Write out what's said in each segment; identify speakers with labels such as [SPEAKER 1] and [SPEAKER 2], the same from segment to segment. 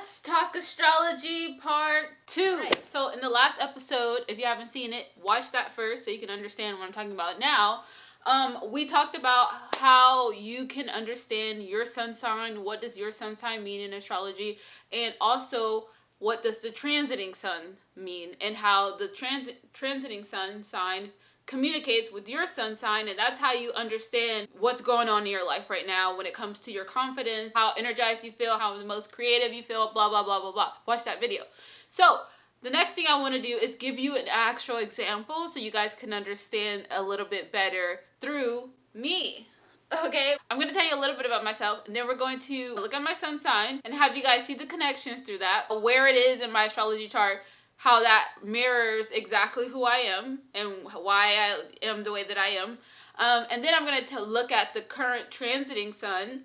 [SPEAKER 1] Let's talk astrology part 2. Right. So in the last episode, if you haven't seen it, watch that first so you can understand what I'm talking about now. We talked about how you can understand your sun sign, what does your sun sign mean in astrology, and also what does the transiting sun mean, and how the transiting sun sign communicates with your sun sign, and that's how you understand what's going on in your life right now when it comes to your confidence, how energized you feel, how the most creative you feel, blah, blah, blah, blah, blah. Watch that video. So the next thing I want to do is give you an actual example so you guys can understand a little bit better through me. Okay, I'm going to tell you a little bit about myself, and then we're going to look at my sun sign and have you guys see the connections through that, where it is in my astrology chart, how that mirrors exactly who I am and why I am the way that I am. And then I'm going to look at the current transiting sun,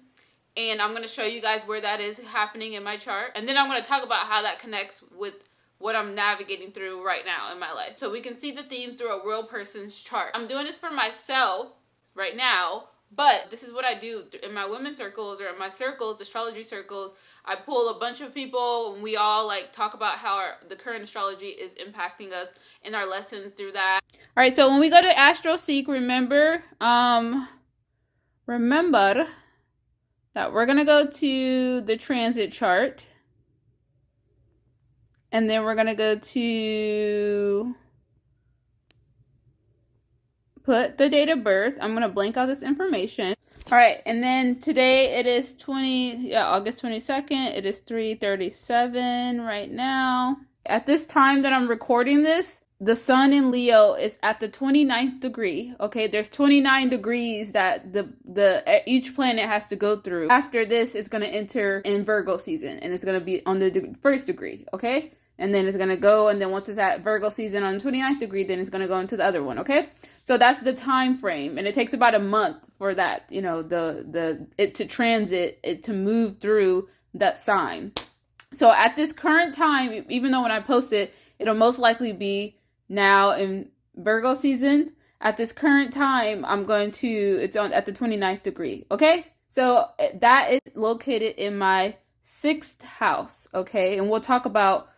[SPEAKER 1] and I'm going to show you guys where that is happening in my chart. And then I'm going to talk about how that connects with what I'm navigating through right now in my life, so we can see the themes through a real person's chart. I'm doing this for myself right now, but this is what I do in my women's circles or in my circles, astrology circles. I pull a bunch of people and we all like talk about how the current astrology is impacting us in our lessons through that. All right, so when we go to AstroSeek, remember that we're going to go to the transit chart. And then we're going to go to put the date of birth. I'm going to blank out this information. All right, and then today it is August 22nd. It is 3:37 right now. At this time that I'm recording this, the sun in Leo is at the 29th degree. Okay, there's 29 degrees that each planet has to go through. After this, it's going to enter in Virgo season, and it's going to be on the first degree, okay? And then it's going to go, and then once it's at Virgo season on the 29th degree, then it's going to go into the other one, okay? So that's the time frame, and it takes about a month for that, you know, it to transit, it to move through that sign. So at this current time, even though when I post it, it'll most likely be now in Virgo season, at this current time, it's on at the 29th degree, okay? So that is located in my 6th house, okay? And we'll talk about,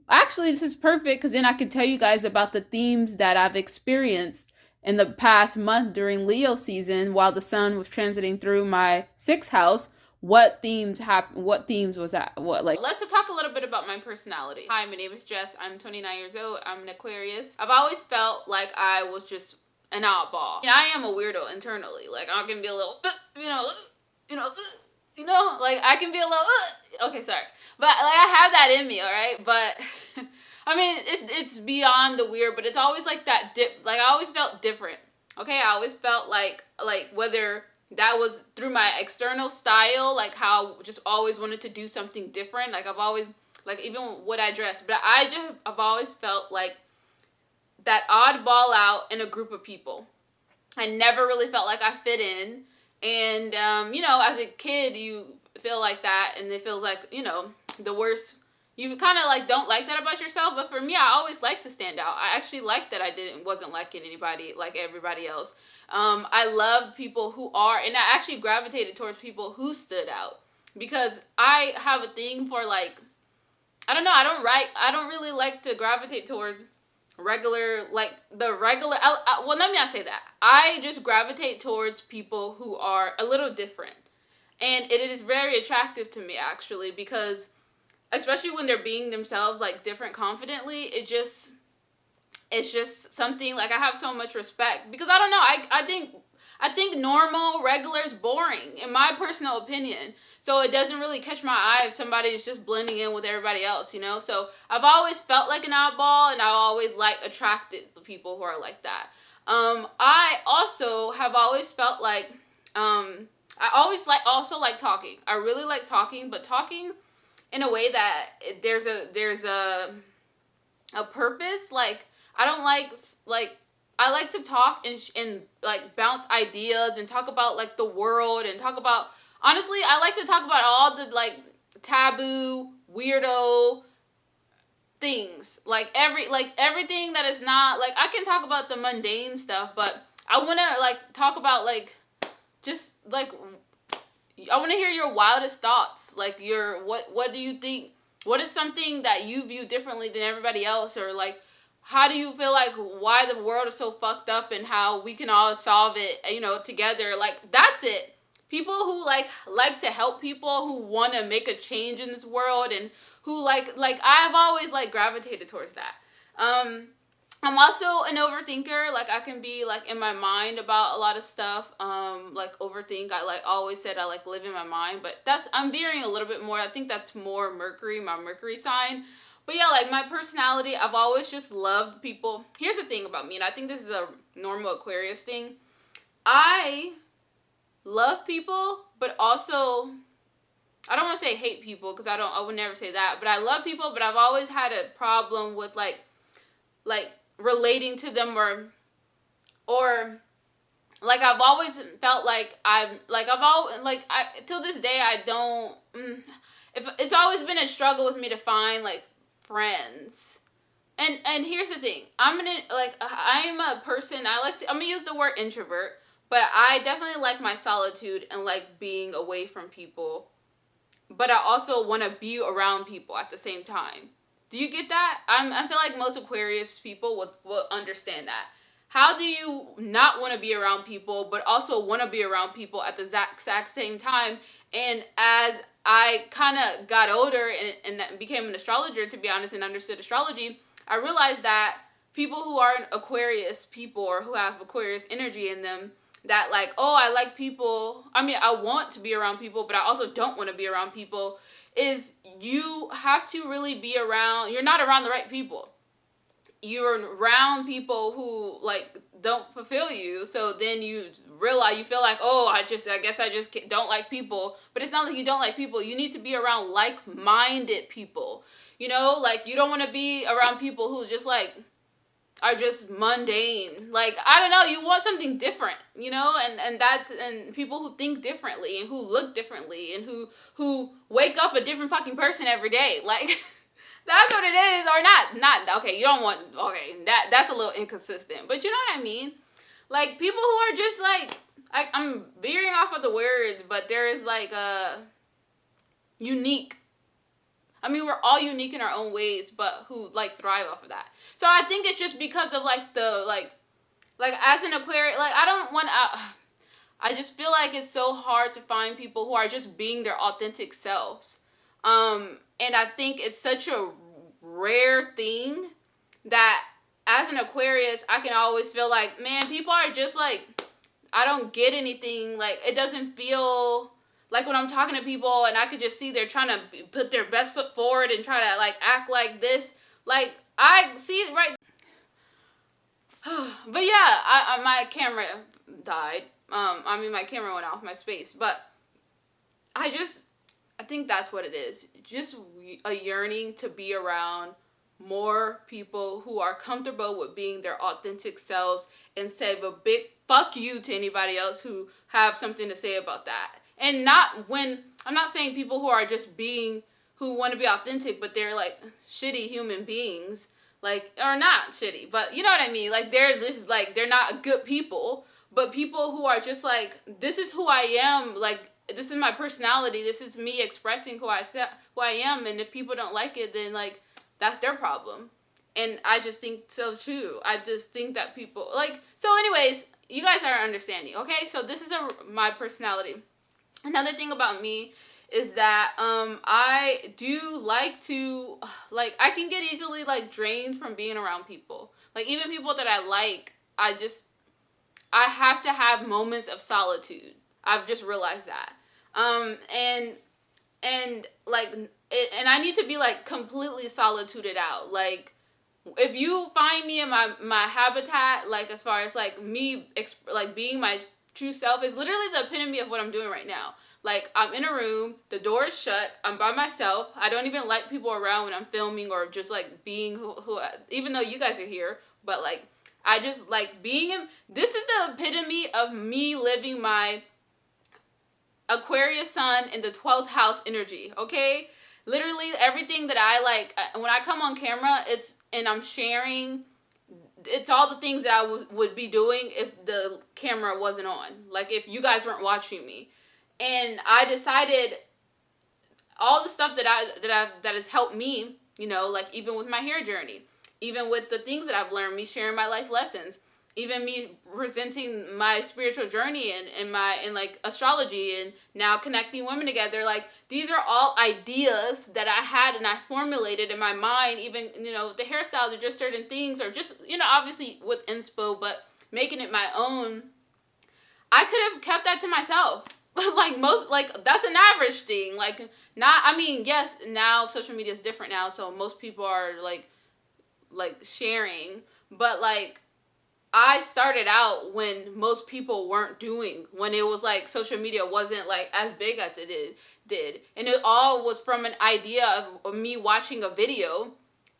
[SPEAKER 1] actually, this is perfect because then I can tell you guys about the themes that I've experienced in the past month during Leo season while the sun was transiting through my 6th house. What themes happened? What themes was that? Let's talk a little bit about my personality. Hi, my name is Jess. I'm 29 years old. I'm an Aquarius. I've always felt like I was just an oddball. And I am a weirdo internally. Like I can be a little, like I can be a little, okay, sorry. But like I have that in me, all right? But I mean, it's beyond the weird, but it's always like that like I always felt different. Okay, I always felt like whether that was through my external style, like how I just always wanted to do something different. Like I've always, like even what I dress, but I've always felt like that oddball out in a group of people. I never really felt like I fit in. And, as a kid, you feel like that, and it feels like, the worst. You kind of like don't like that about yourself, but for me, I always like to stand out. I actually liked that I wasn't liking anybody like everybody else. I love people who are, and I actually gravitated towards people who stood out because I have a thing for like, I don't know, I don't really like to gravitate towards regular, well, let me not say that. I just gravitate towards people who are a little different. And it is very attractive to me, actually, because especially when they're being themselves, like, different confidently, it's just something, like, I have so much respect. Because, I don't know, I think normal, regular is boring, in my personal opinion. So it doesn't really catch my eye if somebody is just blending in with everybody else, So I've always felt like an oddball, and I always, attracted the people who are like that. I also have always felt like, I always also like talking. I really like talking, but talking in a way that there's a purpose. Like, I don't I like to talk and bounce ideas and talk about the world and talk about, honestly, I like to talk about all the taboo, weirdo things. Everything that is not I can talk about the mundane stuff, but I want to talk about I want to hear your wildest thoughts. What do you think What is something that you view differently than everybody else? Or like, how do you feel like why the world is so fucked up and how we can all solve it, you know, together? Like, that's it. People who like to help people, who want to make a change in this world, and who like I've always like gravitated towards that. I'm also an overthinker. Like, I can be like in my mind about a lot of stuff. Like overthink. I like always said I like live in my mind, but I'm veering a little bit more. I think that's more Mercury, my Mercury sign. But yeah, like my personality, I've always just loved people. Here's the thing about me, and I think this is a normal Aquarius thing. I love people, but also I don't want to say hate people, because I would never say that. But I love people, but I've always had a problem with like relating to them, or like I've always felt like till this day I don't. If it's always been a struggle with me to find like friends. And here's the thing. I'm a person, I'm gonna use the word introvert, but I definitely like my solitude and like being away from people. But I also want to be around people at the same time. Do you get that? I feel like most Aquarius people will understand that. How do you not want to be around people, but also want to be around people at the exact same time? And as I kind of got older and became an astrologer, to be honest, and understood astrology, I realized that people who aren't Aquarius people, or who have Aquarius energy in them, that like, oh, I like people. I mean, I want to be around people, but I also don't want to be around people. Is you have to really be around, you're not around the right people. You're around people who like don't fulfill you. So then you realize, you feel like, oh, I guess I just don't like people. But it's not like you don't like people. You need to be around like-minded people. You know, like you don't want to be around people who just like are just mundane. Like, I don't know, you want something different, you know, and people who think differently and who look differently and who wake up a different fucking person every day. Like, that's what it is. Or not, okay, you don't want, okay, that's a little inconsistent, but you know what I mean? Like, people who are just like, I'm veering off of the words, but there is like a unique. I mean, we're all unique in our own ways, but who like thrive off of that. So I think it's just because of like the like as an Aquarius, like I just feel like it's so hard to find people who are just being their authentic selves. And I think it's such a rare thing that as an Aquarius, I can always feel like, man, people are just like, I don't get anything. Like, it doesn't feel like when I'm talking to people and I could just see they're trying to put their best foot forward and try to like act like this. Like, I see it right. But yeah, my camera died. My camera went off, my space. But I think that's what it is. Just a yearning to be around more people who are comfortable with being their authentic selves, and say a big fuck you to anybody else who have something to say about that. And I'm not saying people who are just who want to be authentic, but they're like shitty human beings, like, or not shitty, but you know what I mean? Like, they're just like, they're not good people, but people who are just like, this is who I am, like, this is my personality, this is me expressing who I am, and if people don't like it, then like, that's their problem. And I just think so too. I just think that people like, so anyways, you guys are understanding, okay? So this is my personality. Another thing about me is that I do like to, like, I can get easily like drained from being around people. Like, even people that I like, I have to have moments of solitude. I've just realized that. And I need to be like completely solituded out. Like, if you find me in my habitat, like as far as like me like being my true self, is literally the epitome of what I'm doing right now. Like, I'm in a room, the door is shut, I'm by myself. I don't even like people around when I'm filming, or just like being who even though you guys are here, but like, I just like being in, this is the epitome of me living my Aquarius Sun in the 12th house energy, okay? Literally everything that I like, when I come on camera, and I'm sharing, it's all the things that I would be doing if the camera wasn't on. Like, if you guys weren't watching me. And I decided, all the stuff that has helped me, you know, like even with my hair journey, even with the things that I've learned, me sharing my life lessons, even me presenting my spiritual journey and like astrology, and now connecting women together. Like, these are all ideas that I had and I formulated in my mind. Even, you know, the hairstyles are just certain things, or just, you know, obviously with inspo, but making it my own. I could have kept that to myself. Like most, like that's an average thing. Like, not, I mean, yes, now social media is different now, so most people are like sharing, but like, I started out when most people weren't doing, when it was like social media wasn't like as big as it did. And it all was from an idea of me watching a video.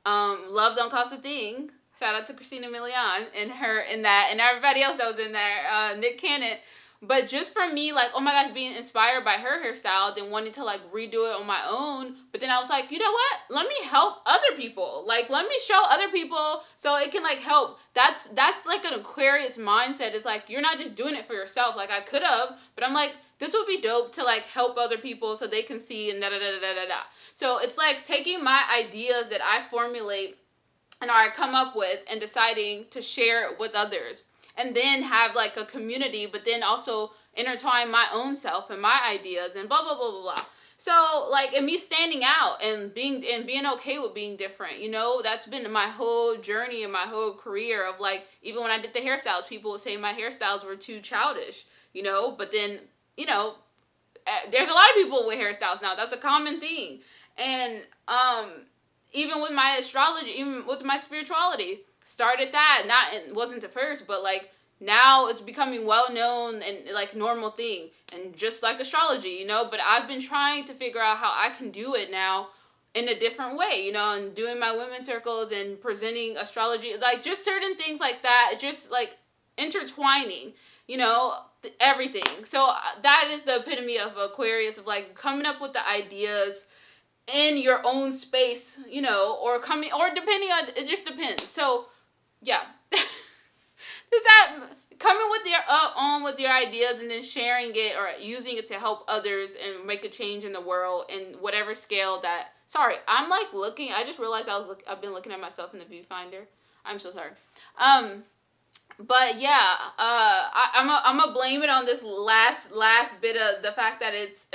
[SPEAKER 1] Love Don't Cost a Thing. Shout out to Christina Milian and her in that, and everybody else that was in there, Nick Cannon. But just for me, like, oh my gosh, being inspired by her hairstyle, then wanting to like redo it on my own. But then I was like, you know what? Let me help other people. Like, let me show other people so it can like help. That's like an Aquarius mindset. It's like, you're not just doing it for yourself. Like, I could have, but I'm like, this would be dope to like help other people so they can see, and da da da da da da. So it's like taking my ideas that I formulate and or I come up with and deciding to share it with others. And then have like a community, but then also intertwine my own self and my ideas and blah, blah, blah, blah, blah. So like, and me standing out and being okay with being different, you know, that's been my whole journey and my whole career of like, even when I did the hairstyles, people would say my hairstyles were too childish, you know, but then, you know, there's a lot of people with hairstyles now. That's a common thing. And even with my astrology, even with my spirituality, started that, it wasn't the first, but like now it's becoming well known and like normal thing, and just like astrology, you know. But I've been trying to figure out how I can do it now in a different way, you know, and doing my women's circles and presenting astrology, like just certain things like that, just like intertwining, you know, everything. So that is the epitome of Aquarius, of like coming up with the ideas in your own space, you know, or depending on, it just depends. So yeah, does that coming with your ideas and then sharing it or using it to help others and make a change in the world in whatever scale that. Sorry, I'm like looking. I just realized I've been looking at myself in the viewfinder. I'm so sorry. But yeah, I'm gonna blame it on this last bit of the fact that it's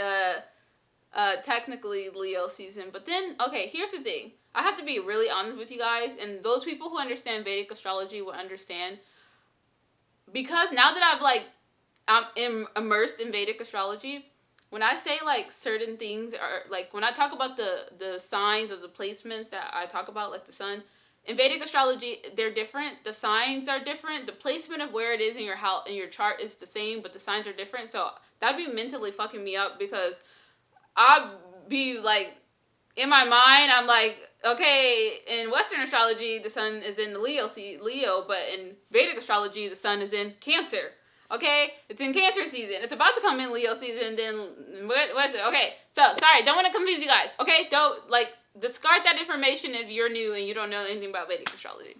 [SPEAKER 1] technically Leo season. But then, okay, here's the thing. I have to be really honest with you guys, and those people who understand Vedic astrology will understand, because now that I'm immersed in Vedic astrology, when I say like certain things are like, when I talk about the signs of the placements that I talk about, like the sun, in Vedic astrology, they're different. The signs are different. The placement of where it is in your house, in your chart, is the same, but the signs are different. So that'd be mentally fucking me up, because I'd be like, in my mind, I'm like, okay, in Western astrology, the sun is in the Leo, but in Vedic astrology, the sun is in Cancer. Okay? It's in Cancer season. It's about to come in Leo season, then, what is it? Okay, so, sorry, don't want to confuse you guys. Okay? Don't, like, discard that information if you're new and you don't know anything about Vedic astrology.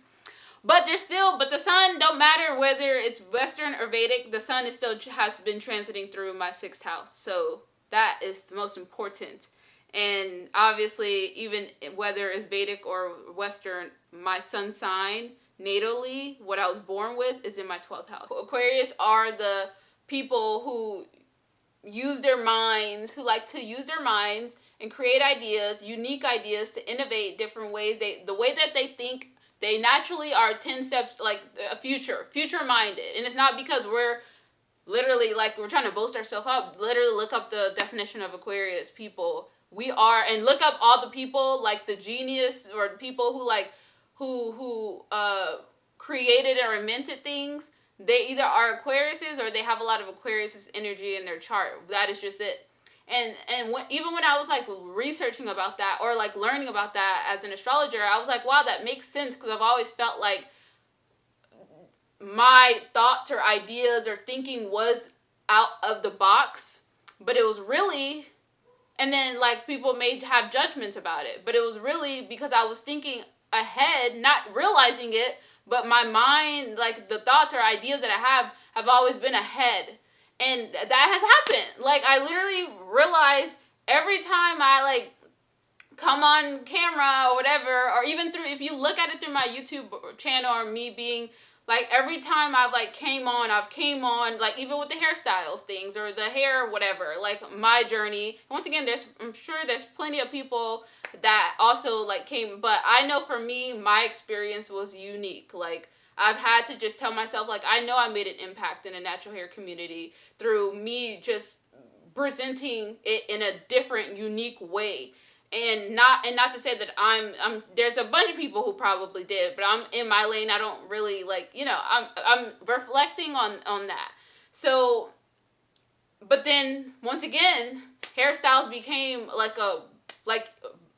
[SPEAKER 1] But the sun, don't matter whether it's Western or Vedic, the sun has been transiting through my 6th house. So, that is the most important. And obviously, even whether it's Vedic or Western, my sun sign, natally, what I was born with, is in my 12th house. Aquarius are the people who use their minds, who like to use their minds and create ideas, unique ideas, to innovate different ways. The way that they think, they naturally are 10 steps, like, future-minded. And it's not because we're literally, like, we're trying to boast ourselves up. Literally look up the definition of Aquarius people. We are, and look up all the people, like the genius, or people who created or invented things. They either are Aquariuses or they have a lot of Aquarius energy in their chart. That is just it. And even when I was like researching about that, or like learning about that as an astrologer, I was like, wow, that makes sense, because I've always felt like my thoughts or ideas or thinking was out of the box, but it was really, and then like people may have judgments about it, but it was really because I was thinking ahead, not realizing it, but my mind, like the thoughts or ideas that I have always been ahead. And that has happened. Like, I literally realized every time I like come on camera or whatever, or even through, if you look at it through my YouTube channel, or me being like, every time I've like came on, like even with the hairstyles things or the hair or whatever, like my journey. Once again, I'm sure there's plenty of people that also like came, but I know for me, my experience was unique. Like, I've had to just tell myself, like, I know I made an impact in the natural hair community through me just presenting it in a different, unique way. And not to say that I'm there's a bunch of people who probably did, but I'm in my lane. I don't really like, I'm reflecting on that. So, but then once again, hairstyles became like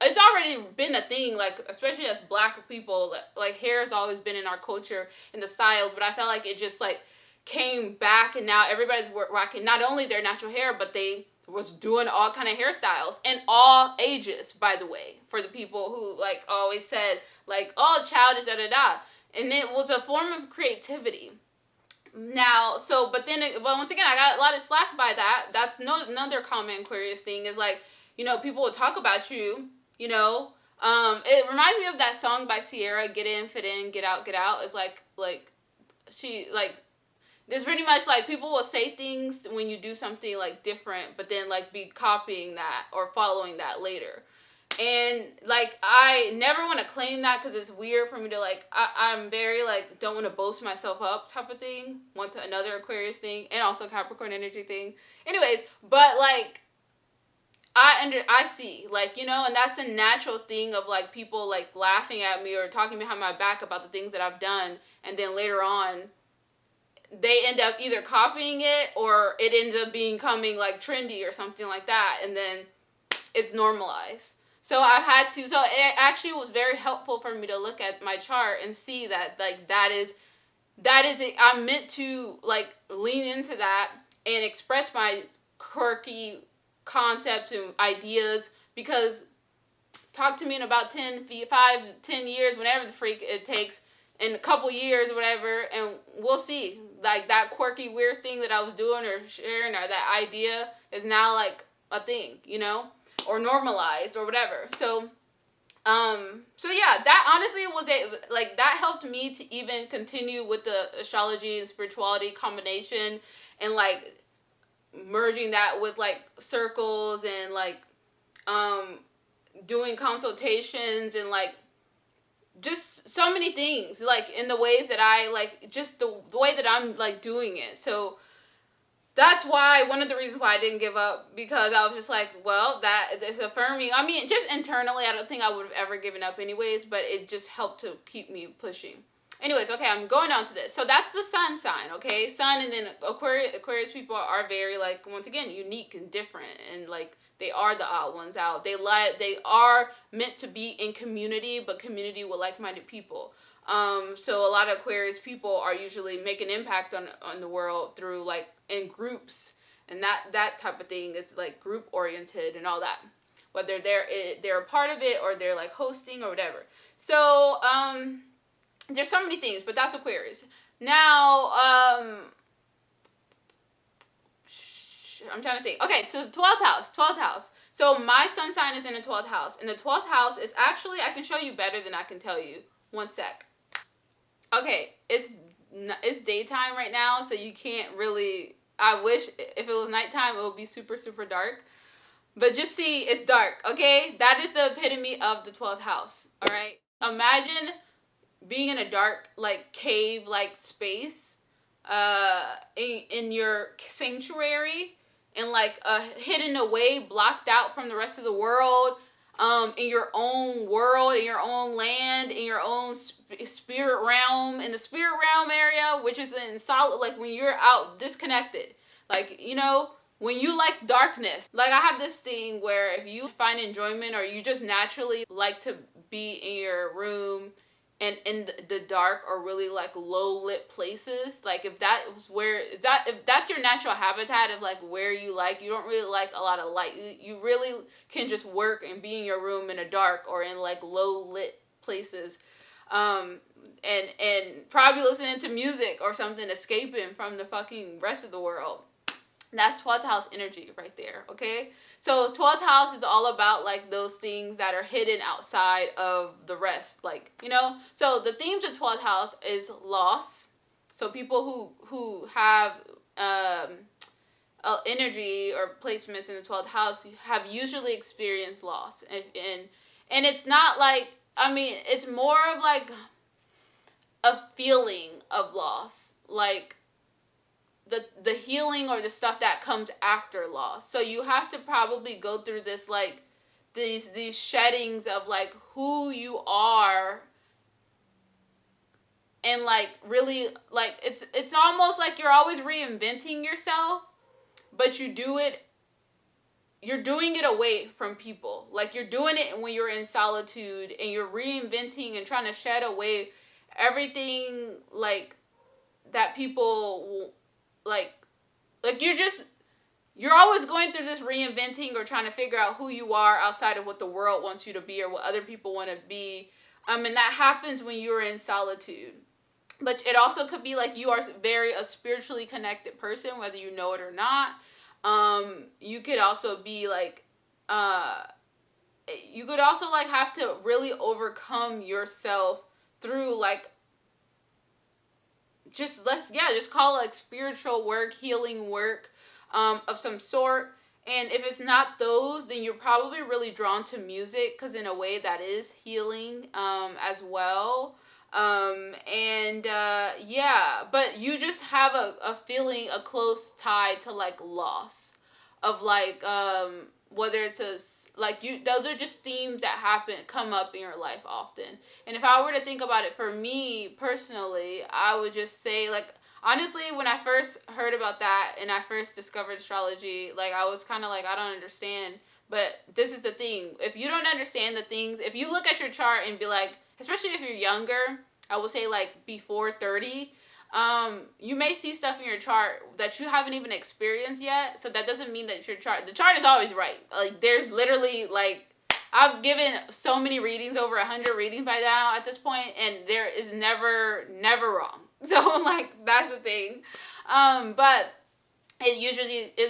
[SPEAKER 1] it's already been a thing, like, especially as Black people, like hair has always been in our culture and the styles, but I felt like it just like came back, and now everybody's rocking not only their natural hair, but they was doing all kind of hairstyles, and all ages, by the way, for the people who like always said like, oh, childish, da da da, and it was a form of creativity. Now, but once again, I got a lot of slack by that. That's another common Aquarius thing is like, people will talk about you, it reminds me of that song by Sierra, Get In, Fit In, Get Out, Get Out. It's like she like, there's pretty much like people will say things when you do something like different, but then like be copying that or following that later. And like, I never want to claim that because it's weird for me to like, I'm very like, don't want to boast myself up type of thing. Once another Aquarius thing, and also Capricorn energy thing. Anyways, but like, I see, like, and that's a natural thing of like people like laughing at me or talking behind my back about the things that I've done, and then later on they end up either copying it or it ends up becoming like trendy or something like that, and then it's normalized. So it actually was very helpful for me to look at my chart and see that like that is it. I'm meant to like lean into that and express my quirky concepts and ideas, because talk to me in about 10 years, whenever the freak it takes, in a couple years or whatever, and we'll see. Like, that quirky, weird thing that I was doing or sharing, or that idea is now like a thing, or normalized or whatever. So yeah, that honestly was that helped me to even continue with the astrology and spirituality combination, and like merging that with like circles and like doing consultations and like just so many things, like in the ways that I like, just the way that I'm like doing it. So that's why, one of the reasons why I didn't give up, because I was just like, well, that is affirming. I mean, just internally, I don't think I would have ever given up anyways, but it just helped to keep me pushing. Anyways, okay, I'm going on to this. So that's the sun sign, okay? Sun, and then Aquarius people are very, like, once again, unique and different, and like, they are the odd ones out. They are meant to be in community, but community with like-minded people. So a lot of Aquarius people are usually making impact on the world through like in groups, and that type of thing is like group oriented and all that. Whether they're a part of it or they're like hosting or whatever. So there's so many things, but that's Aquarius. Now I'm trying to think. Okay, so 12th house. So my sun sign is in the 12th house. And the 12th house is actually, I can show you better than I can tell you. One sec. Okay, it's daytime right now, so you can't really, I wish if it was nighttime, it would be super, super dark. But just see, it's dark, okay? That is the epitome of the 12th house, all right? Imagine being in a dark, like, cave-like space in your sanctuary, and like hidden away, blocked out from the rest of the world, in your own world, in your own land, in your own spirit realm, in the spirit realm area, which is in solid, like when you're out disconnected, like, when you like darkness. Like, I have this thing where if you find enjoyment, or you just naturally like to be in your room and in the dark, or really like low lit places, like if that's your natural habitat of like where you don't really like a lot of light, you really can just work and be in your room in the dark or in like low lit places, and probably listening to music or something, escaping from the fucking rest of the world. That's 12th house energy right there, okay? So 12th house is all about like those things that are hidden outside of the rest, like, you know? So the themes of 12th house is loss. So people who have energy or placements in the 12th house have usually experienced loss. And it's not like, I mean, it's more of like a feeling of loss. Like, the healing or the stuff that comes after loss. So you have to probably go through this, like, these sheddings of like who you are, and like really, like, it's almost like you're always reinventing yourself, but you're doing it away from people. Like, you're doing it when you're in solitude, and you're reinventing and trying to shed away everything like that people like you're always going through this reinventing or trying to figure out who you are outside of what the world wants you to be or what other people want to be. And that happens when you're in solitude. But it also could be like you are a spiritually connected person, whether you know it or not. You could also be like, you could also like have to really overcome yourself through like, just call it like spiritual work, healing work, of some sort. And if it's not those, then you're probably really drawn to music, because in a way that is healing, as well. Yeah, but you just have a feeling, a close tie to like loss of like, whether it's those are just themes that come up in your life often. And if I were to think about it for me personally, I would just say, like, honestly, when I first heard about that and I first discovered astrology, like, I was kind of like, I don't understand. But this is the thing. If you don't understand the things, if you look at your chart and be like, especially if you're younger, I would say like before 30, you may see stuff in your chart that you haven't even experienced yet. So that doesn't mean that the chart is always right. Like, there's literally, like, I've given so many readings, over 100 readings by now at this point, and there is never wrong. So, like, that's the thing. But it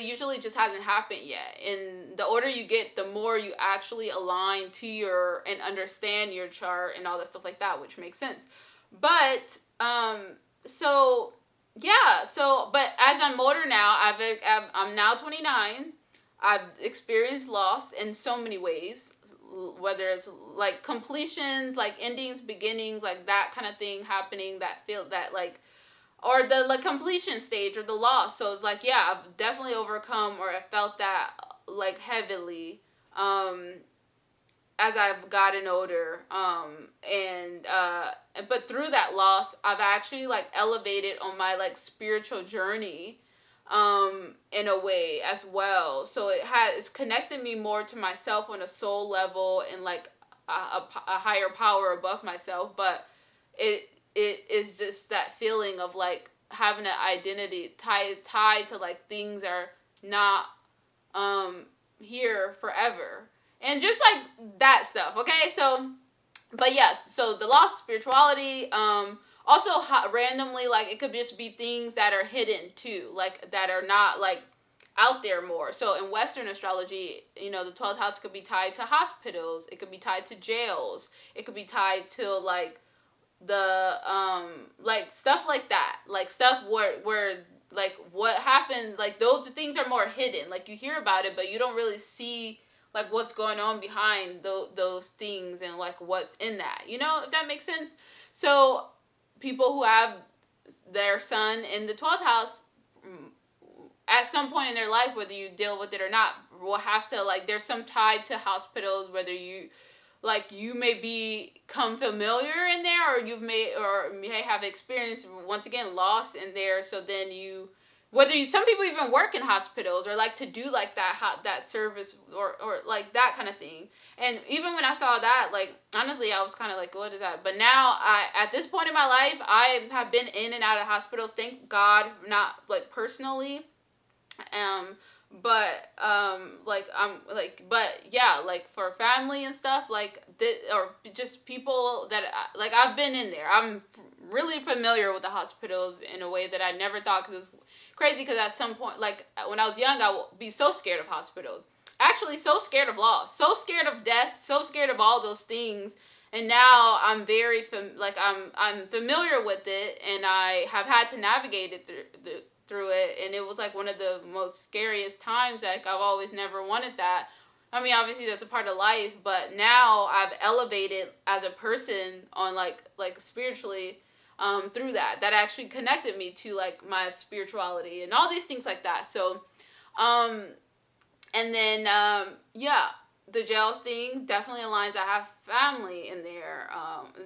[SPEAKER 1] usually just hasn't happened yet. And the older you get, the more you actually align to and understand your chart and all that stuff like that, which makes sense. But, but as I'm older now, I'm now 29. I've experienced loss in so many ways, whether it's like completions, like endings, beginnings, like that kind of thing happening, or the like completion stage or the loss. So it's like, yeah, I've definitely overcome, or I felt that like heavily, as I've gotten older, but through that loss, I've actually like elevated on my like spiritual journey, in a way as well. So it's connected me more to myself on a soul level, and like a higher power above myself. But it is just that feeling of like having an identity tied to like things are not here forever. And just like that stuff, okay? So, but yes, so the lost spirituality, also randomly, like, it could just be things that are hidden too, like, that are not, like, out there more. So in Western astrology, the 12th house could be tied to hospitals, it could be tied to jails, it could be tied to, like, the, like, stuff like that, like, stuff where like, what happened, like, those things are more hidden, like, you hear about it, but you don't really see, like, what's going on behind those things, and like what's in that, if that makes sense. So people who have their sun in the 12th house, at some point in their life, whether you deal with it or not, will have to, like, there's some tied to hospitals, whether you may become familiar in there, or may have experienced, once again, loss in there. So then some people even work in hospitals, or like to do like that service, or like that kind of thing. And even when I saw that, like, honestly, I was kind of like, what is that? But now, at this point in my life, I have been in and out of hospitals, thank God, not like personally, but yeah, like for family and stuff, like, or just people that, like, I've been in there. I'm really familiar with the hospitals in a way that I never thought, because crazy because at some point, like when I was young, I would be so scared of hospitals. Actually, so scared of loss, so scared of death, so scared of all those things. And now I'm very I'm familiar with it, and I have had to navigate it through it. And it was like one of the most scariest times. Like I've always never wanted that. I mean, obviously that's a part of life, but now I've elevated as a person on like spiritually through that. That actually connected me to like my spirituality and all these things like that. So, and then yeah, the jails thing definitely aligns. I have family in there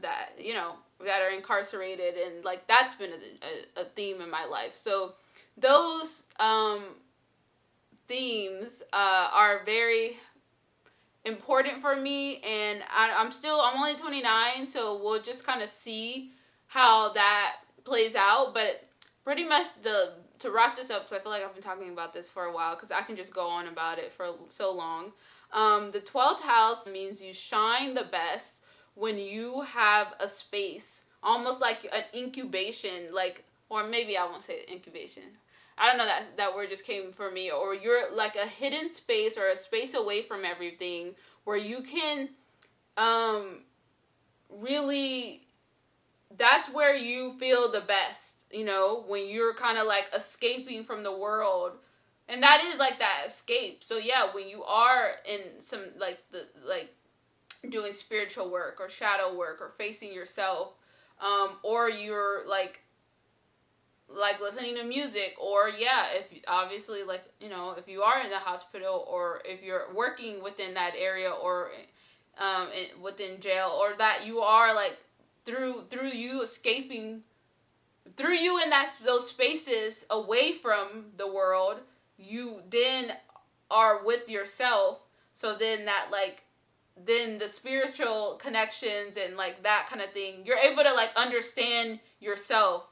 [SPEAKER 1] that that are incarcerated, and like that's been a theme in my life. So those themes are very important for me, and I'm only 29, so we'll just kind of see how that plays out. But pretty much to wrap this up, because I feel like I've been talking about this for a while, because I can just go on about it for so long. The 12th house means you shine the best when you have a space, almost like an incubation, or maybe I won't say incubation. I don't know, that word just came for me. Or you're like a hidden space or a space away from everything where you can really, that's where you feel the best, when you're kind of like escaping from the world. And that is like that escape. So yeah, when you are in some doing spiritual work or shadow work or facing yourself, or you're like listening to music, or yeah, if obviously if you are in the hospital, or if you're working within that area, or within jail, or that you are like through you escaping, through you in those spaces away from the world, you then are with yourself. So then that then the spiritual connections and like that kind of thing, you're able to like understand yourself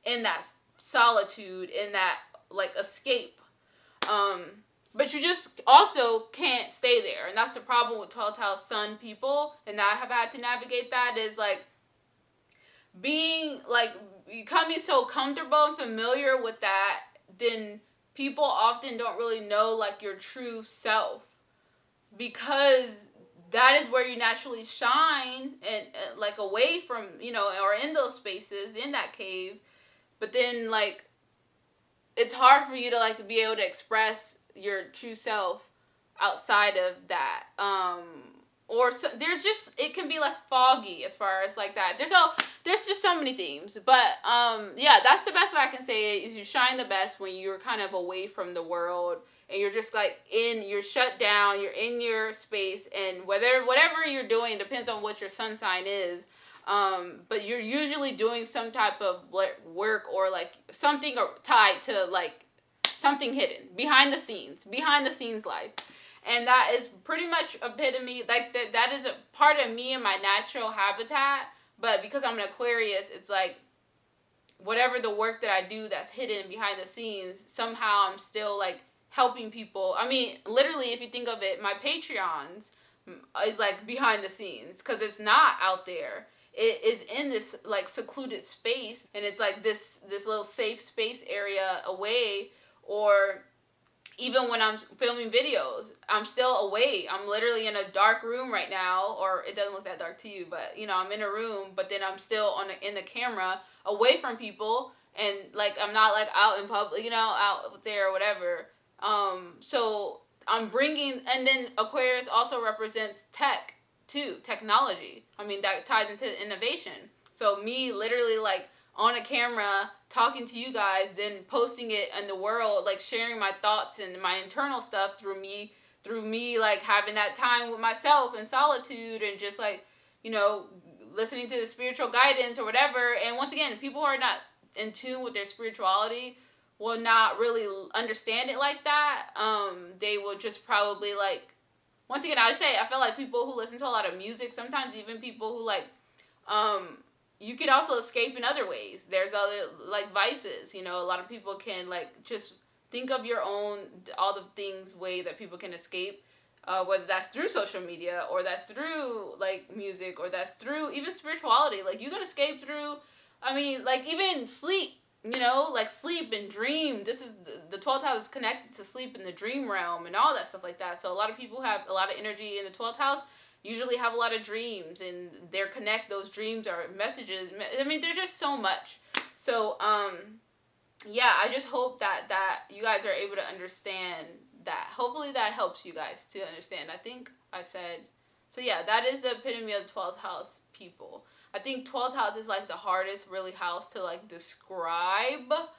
[SPEAKER 1] in that solitude, in that like escape. But you just also can't stay there, and that's the problem with 12th house sun people. And I have had to navigate that, is like being like becoming so comfortable and familiar with that, then people often don't really know like your true self, because that is where you naturally shine, and like away from, or in those spaces, in that cave. But then like it's hard for you to like be able to express your true self outside of that. Or so, it can be like foggy as far as like that. There's just so many themes. But yeah, that's the best way I can say it, is you shine the best when you're kind of away from the world, and you're just like you're shut down, you're in your space, and whatever you're doing, depends on what your sun sign is. But you're usually doing some type of work, or like something tied to like something hidden behind the scenes life. And that is pretty much epitome, like that is a part of me and my natural habitat. But because I'm an Aquarius, it's like whatever the work that I do that's hidden behind the scenes, somehow I'm still like helping people. I mean, literally, if you think of it, my Patreons is like behind the scenes, because it's not out there. It is in this like secluded space, and it's like this little safe space area away. Or even when I'm filming videos, I'm still away. I'm literally in a dark room right now, or it doesn't look that dark to you, but I'm in a room, but then I'm still in the camera, away from people, and like I'm not like out in public, out there or whatever. So I'm bringing, and then Aquarius also represents tech too, technology. I mean, that ties into innovation. So me literally like on a camera talking to you guys, then posting it in the world, like sharing my thoughts and my internal stuff through me like having that time with myself in solitude, and just like listening to the spiritual guidance or whatever. And once again, people who are not in tune with their spirituality will not really understand it like that. They will just probably like, once again, I feel like people who listen to a lot of music, sometimes even people who like you can also escape in other ways. There's other like vices, a lot of people can like just think of your own, all the things, way that people can escape, whether that's through social media, or that's through like music, or that's through even spirituality. Like you can escape through, I mean, like even sleep. you know, like sleep and dream. This is the 12th house is connected to sleep in the dream realm and all that stuff like that. So a lot of people have a lot of energy in the 12th house, usually have a lot of dreams, and those dreams are messages. I mean, there's just so much. So yeah, I just hope that you guys are able to understand that. Hopefully that helps you guys to understand. I think I said, so yeah, that is the epitome of the 12th house people. I think 12th house is like the hardest really house to like describe. But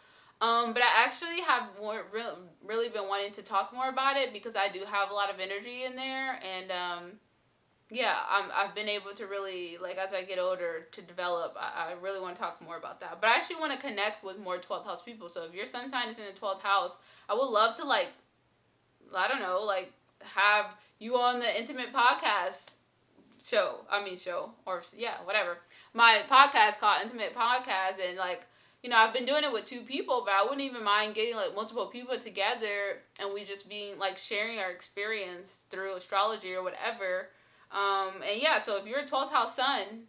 [SPEAKER 1] I actually have really been wanting to talk more about it because I do have a lot of energy in there, and yeah, I've been able to really, like, as I get older, to develop. I really want to talk more about that. But I actually want to connect with more 12th house people. So if your sun sign is in the 12th house, I would love to, like, I don't know, like, have you on the intimate podcast show, or yeah, whatever. My podcast called Intimate Podcast, and like, you know, I've been doing it with 2 people, but I wouldn't even mind getting like multiple people together and we just being like sharing our experience through astrology or whatever. And yeah, so if you're a 12th house sun,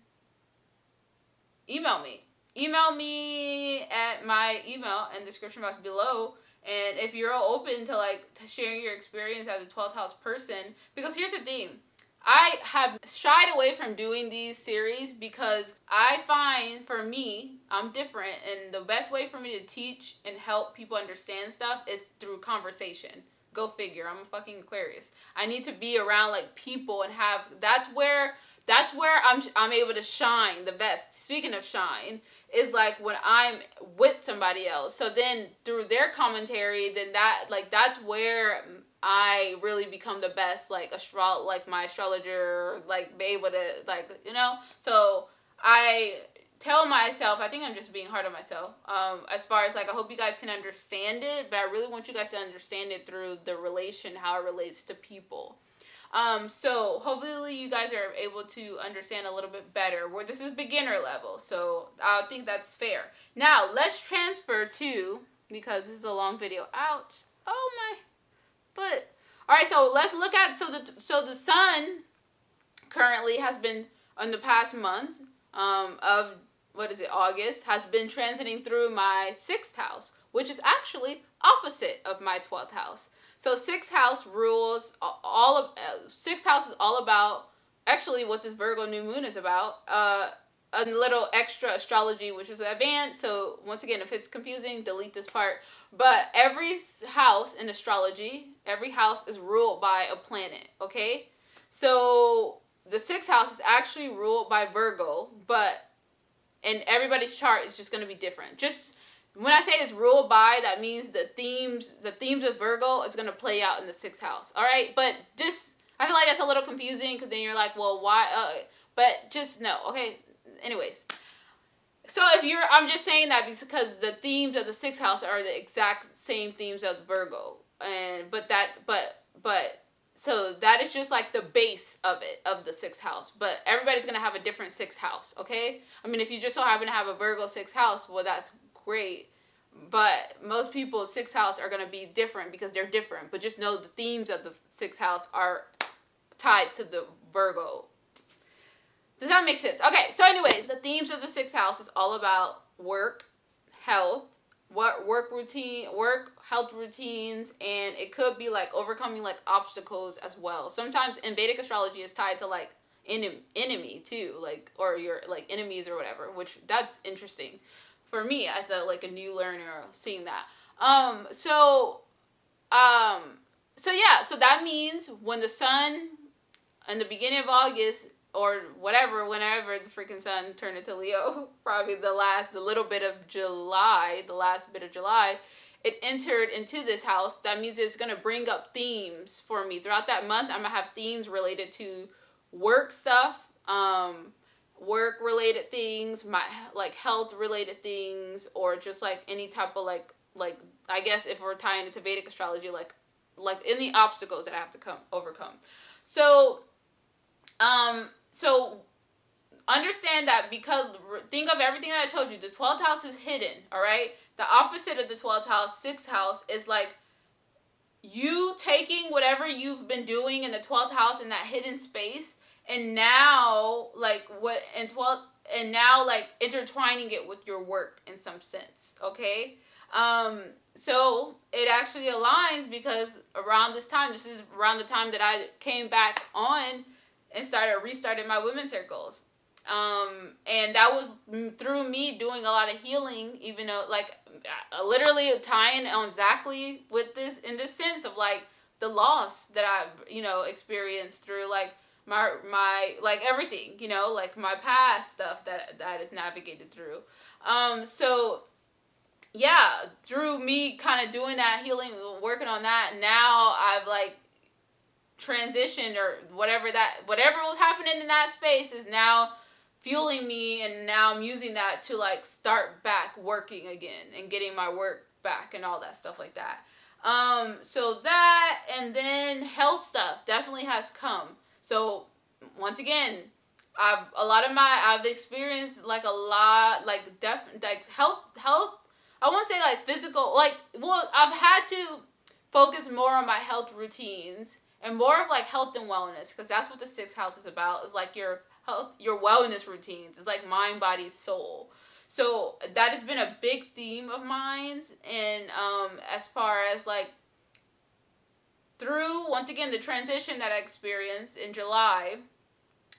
[SPEAKER 1] email me. Email me at my email in the description box below. And if you're open to like to sharing your experience as a 12th house person, because here's the thing. I have shied away from doing these series because I find, for me, I'm different, and the best way for me to teach and help people understand stuff is through conversation. Go figure. I'm a fucking Aquarius. I need to be around like people and have. That's where I'm able to shine the best. Speaking of shine, is like when I'm with somebody else. So then through their commentary, then that's where I really become the best, like my astrologer, like be able to, like, you know. So I tell myself, I think I'm just being hard on myself. As far as like, I hope you guys can understand it, but I really want you guys to understand it through the relation, how it relates to people. So hopefully you guys are able to understand a little bit better. Where this is beginner level, so I think that's fair. Now let's transfer to, because this is a long video. Ouch! Oh my. But all right, so let's look at so the sun currently has been in the past month of August, has been transiting through my 6th house, which is actually opposite of my 12th house. So 6th house rules 6th house is all about actually what this Virgo new moon is about. A little extra astrology, which is advanced. So once again, if it's confusing, delete this part. But every house in astrology, every house is ruled by a planet, okay? So the 6th house is actually ruled by Virgo, and everybody's chart is just going to be different. Just when I say it's ruled by, that means the themes of Virgo is going to play out in the 6th house, all right? But just, I feel like that's a little confusing because then you're like, well, why? But just no, okay? Anyways. So I'm just saying that because the themes of the 6th house are the exact same themes as Virgo, so that is just like the base of the 6th house. But everybody's gonna have a different 6th house, okay? I mean, if you just so happen to have a Virgo 6th house, well, that's great. But most people's 6th house are gonna be different because they're different. But just know the themes of the 6th house are tied to the Virgo. Does that make sense? Okay, so anyways, the themes of the 6th house is all about work, health, health routines, and it could be like overcoming like obstacles as well. Sometimes in Vedic astrology is tied to like enemy too, like, or your like enemies or whatever, which that's interesting for me as a new learner seeing that. So yeah, so that means when the sun in the beginning of August, or whatever, whenever the freaking sun turned into Leo, probably the last bit of July, it entered into this house. That means it's going to bring up themes for me. Throughout that month, I'm going to have themes related to work stuff, work-related things, my like health-related things, or just like any type of like I guess if we're tying it to Vedic astrology, like any obstacles that I have to overcome. So understand that, because think of everything that I told you. The 12th house is hidden, all right? The opposite of the 12th house, 6th house, is like you taking whatever you've been doing in the 12th house in that hidden space and now like and now like intertwining it with your work in some sense, okay? So it actually aligns because around this time, this is around the time that I came back on and restarted my women's circles. And that was through me doing a lot of healing, even though like literally tying on exactly with this in this sense of like the loss that I've, experienced through like my like everything, like my past stuff that is navigated through. So yeah, through me kind of doing that healing, working on that, now I've like transitioned or whatever was happening in that space is now fueling me, and now I'm using that to like start back working again and getting my work back and all that stuff like that. So that, and then health stuff definitely has come. So once again, I've experienced like a lot, like health, I won't say like physical, like, well, I've had to focus more on my health routines and more of like health and wellness, because that's what the sixth house is about, is like your health, your wellness routines. It's like mind, body, soul. So that has been a big theme of mine. And as far as like through, once again, the transition that I experienced in July.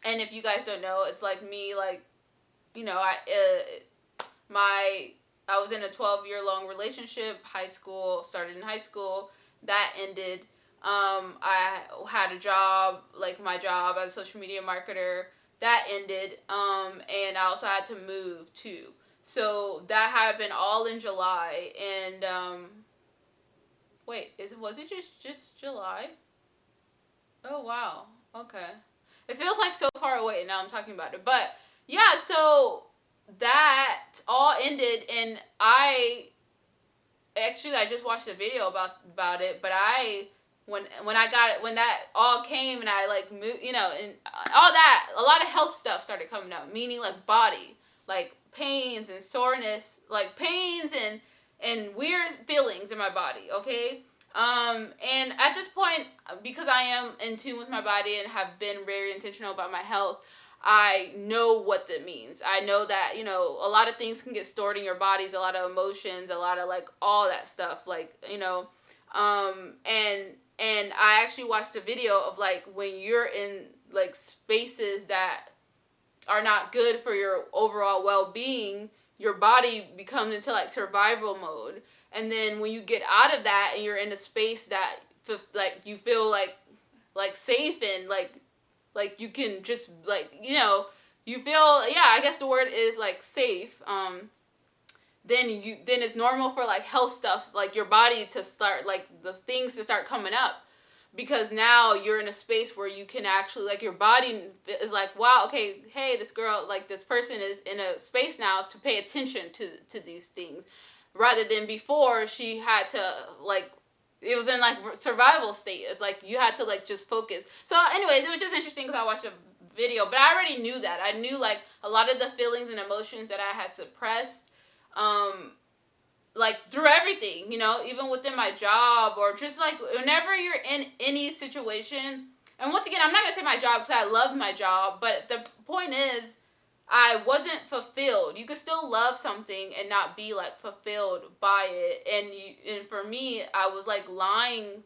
[SPEAKER 1] And if you guys don't know, it's like me, like, I was in a 12-year-long relationship, started in high school, that ended. I had a job, like my job as a social media marketer, that ended. And I also had to move too. So that happened all in July. And, was it just July? Oh, wow. Okay. It feels like so far away now I'm talking about it. But yeah, so that all ended, and I just watched a video about it, but when that all came and I like moved, and all that, a lot of health stuff started coming up, meaning like body, like pains and soreness, like pains and weird feelings in my body, okay? And at this point, because I am in tune with my body and have been very intentional about my health, I know what that means. I know that, a lot of things can get stored in your bodies, a lot of emotions, a lot of like all that stuff, like, and I actually watched a video of like when you're in like spaces that are not good for your overall well-being, your body becomes into like survival mode. And then when you get out of that and you're in a space that like you feel like safe and like you can just like, you feel, yeah, I guess the word is like safe. Then it's normal for like health stuff, like your body to start, like the things to start coming up, because now you're in a space where you can actually, like, your body is like, wow, okay, hey, this girl, like this person is in a space now to pay attention to these things. Rather than before, she had to, like, it was in, like, survival state. It's like, you had to, like, just focus. So, anyways, it was just interesting because I watched a video. But I already knew that. I knew, like, a lot of the feelings and emotions that I had suppressed, like, through everything, even within my job, or just, like, whenever you're in any situation. And once again, I'm not going to say my job because I love my job. But the point is, I wasn't fulfilled. You could still love something and not be like fulfilled by it. And for me, I was like lying.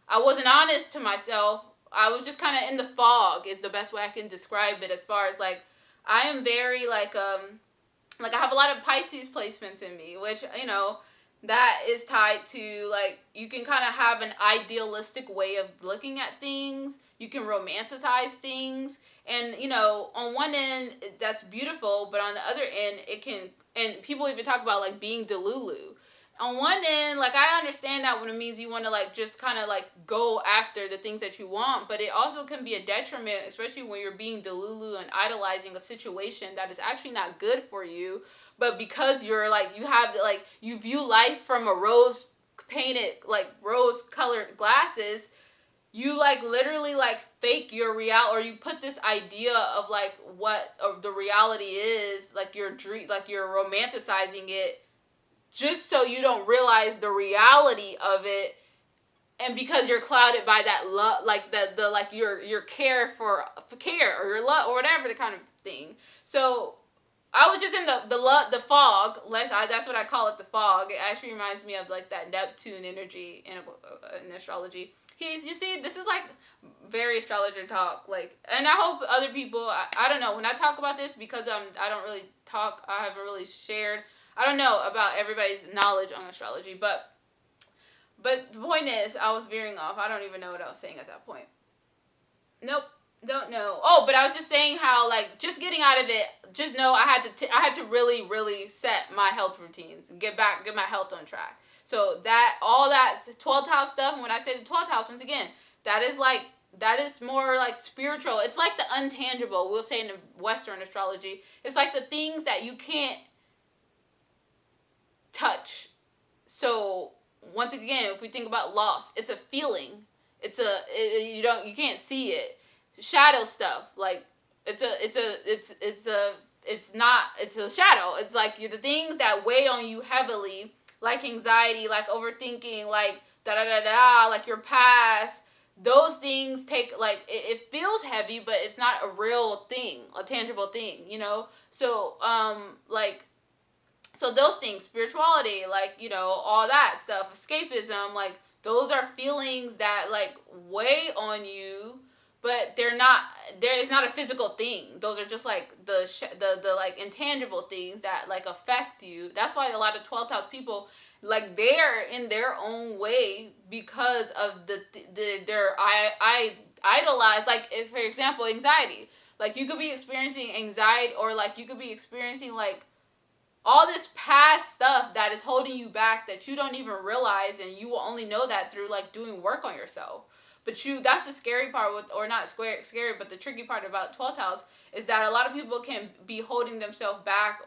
[SPEAKER 1] I wasn't honest to myself. I was just kind of in the fog is the best way I can describe it, as far as like, I am very like I have a lot of Pisces placements in me, which, that is tied to like, you can kind of have an idealistic way of looking at things. You can romanticize things. And, on one end, that's beautiful, but on the other end, it can, and people even talk about, like, being delulu. On one end, like, I understand that when it means you want to, like, just kind of, like, go after the things that you want, but it also can be a detriment, especially when you're being delulu and idolizing a situation that is actually not good for you, but because you're, like, you view life from a rose-painted, like, rose-colored glasses, you, like, literally, like, fake your reality, or you put this idea of, like, what the reality is, like, your dream, like, you're romanticizing it, just so you don't realize the reality of it and because you're clouded by that love, like the like your care for care, or your love, or whatever the kind of thing. So I was just in the fog. That's what I call it, the fog. It actually reminds me of like that Neptune energy in astrology. You see, this is like very astrologer talk. Like, and I hope other people. I don't know, when I talk about this, because I don't really talk. I haven't really shared. I don't know about everybody's knowledge on astrology, but the point is, I was veering off. I don't even know what I was saying at that point. Nope. Don't know. Oh, but I was just saying how, like, just getting out of it, just know I had to really, really set my health routines and get my health on track. So all that 12th house stuff, and when I say the 12th house, once again, that is more like spiritual. It's like the untangible, we'll say in the Western astrology. It's like the things that you can't touch. So once again, if we think about loss, it's a feeling. You can't see it. Shadow stuff, like it's a shadow. It's like the things that weigh on you heavily, like anxiety, like overthinking, like like your past. Those things take, like, it feels heavy, but it's not a real thing, a tangible thing, So so those things, spirituality, like, all that stuff, escapism, like, those are feelings that, like, weigh on you, but it's not a physical thing. Those are just, like, the like, intangible things that, like, affect you. That's why a lot of 12th house people, like, they're in their own way because of I idolize, like, if, for example, anxiety. Like, you could be experiencing anxiety, or, like, you could be experiencing, like, all this past stuff that is holding you back that you don't even realize, and you will only know that through, like, doing work on yourself. But that's the scary part or not scary, but the tricky part about 12th house is that a lot of people can be holding themselves back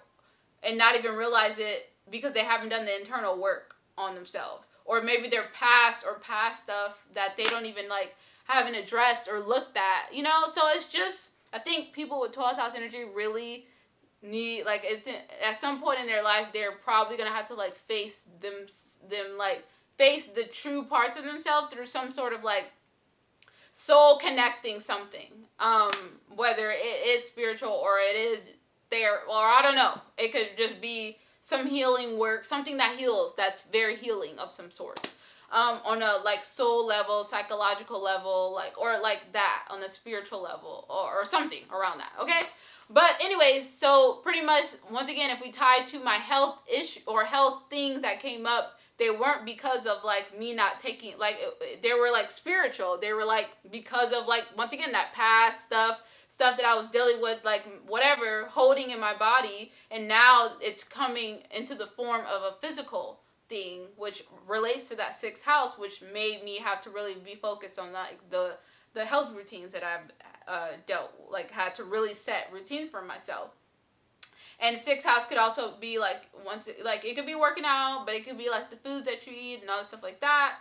[SPEAKER 1] and not even realize it because they haven't done the internal work on themselves. Or maybe their past stuff that they don't even, like, haven't addressed or looked at, So it's just, I think people with 12th house energy really need, like, at some point in their life, they're probably gonna have to, like, face them like, face the true parts of themselves through some sort of, like, soul connecting something, whether it is spiritual or it is or I don't know, it could just be some healing work, something that heals, that's very healing of some sort, on a, like, soul level, psychological level, like, or like that on the spiritual level, or something around that. Okay. But anyways, so pretty much, once again, if we tie to my health issue or health things that came up, they weren't because of, like, me not taking, like, they were, like, spiritual. They were, like, because of, like, once again, that past stuff that I was dealing with, like, whatever, holding in my body. And now it's coming into the form of a physical thing, which relates to that 6th house, which made me have to really be focused on, like, the health routines that I've had to really set routines for myself. And 6th house could also be, like, it could be working out, but it could be, like, the foods that you eat and all that stuff like that.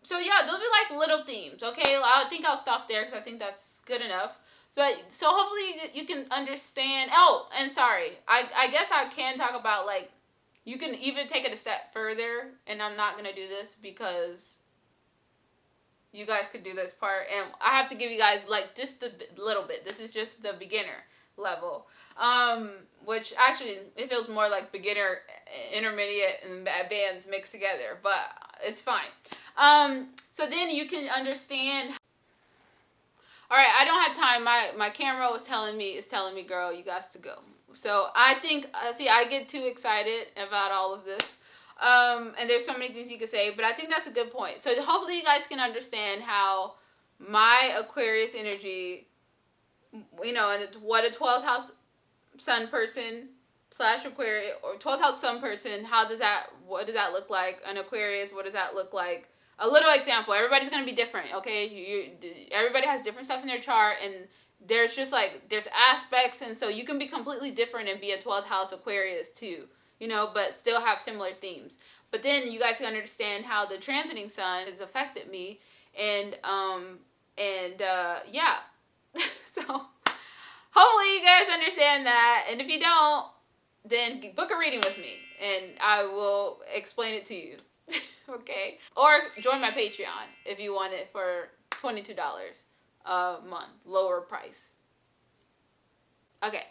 [SPEAKER 1] So yeah, those are, like, little themes. Okay, I think I'll stop there because I think that's good enough. But so hopefully you can understand. Oh, and sorry, I guess I can talk about, like, you can even take it a step further, and I'm not gonna do this because you guys could do this part, and I have to give you guys, like, just a little bit. This is just the beginner level, which actually it feels more like beginner, intermediate, and advanced mixed together, but it's fine. So then you can understand. All right, I don't have time. My camera is telling me, girl, you got to go. So I think, I get too excited about all of this. And there's so many things you could say, but I think that's a good point. So hopefully you guys can understand how my Aquarius energy, and what a 12th house sun person / Aquarius, or 12th house sun person, what does that look like? An Aquarius, what does that look like? A little example. Everybody's going to be different, okay? Everybody has different stuff in their chart, and there's just, like, there's aspects, and so you can be completely different and be a 12th house Aquarius too. But still have similar themes. But then you guys can understand how the transiting sun has affected me, and yeah. So hopefully you guys understand that, and if you don't, then book a reading with me and I will explain it to you. Okay? Or join my Patreon if you want it for $22 a month, lower price. Okay.